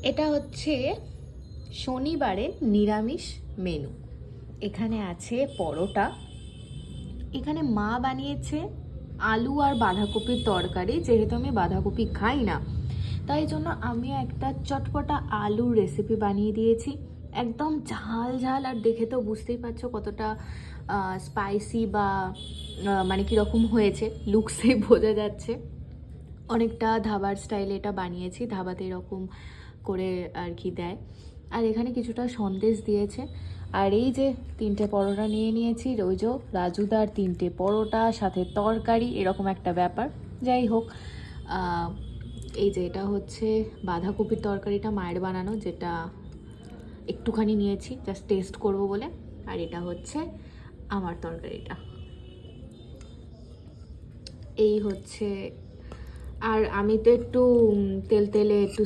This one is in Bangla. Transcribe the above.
এটা হচ্ছে শনিবারের নিরামিষ মেনু। এখানে আছে পরোটা, এখানে মা বানিয়েছে আলু আর বাঁধাকপির তরকারি। যেহেতু আমি বাঁধাকপি খাই না, তাই জন্য আমি একটা চটপটা আলুর রেসিপি বানিয়ে দিয়েছি, একদম ঝাল ঝাল। আর দেখে তো বুঝতেই পারছো কতটা স্পাইসি বা মানে কীরকম হয়েছে, লুকসে বোঝা যাচ্ছে। অনেকটা ধাবার স্টাইলে এটা বানিয়েছি, ধাবাতে এরকম করে আর কি দেয়। আর এখানে কিছুটা সন্দেশ দিয়েছে। আর এই যে 3টে পরোটা নিয়ে নিয়েছি, ওই যে রাজুদার 3টে পরোটা সাথে তরকারি, এরকম একটা ব্যাপার। যাই হোক, এই যে এটা হচ্ছে বাঁধাকপির তরকারিটা মায়ের বানানো, যেটা একটুখানি নিয়েছি জাস্ট টেস্ট করব বলে। আর এটা হচ্ছে আমার তরকারিটা। এই হচ্ছে, আর আমি তো একটু তেল তেলে একটু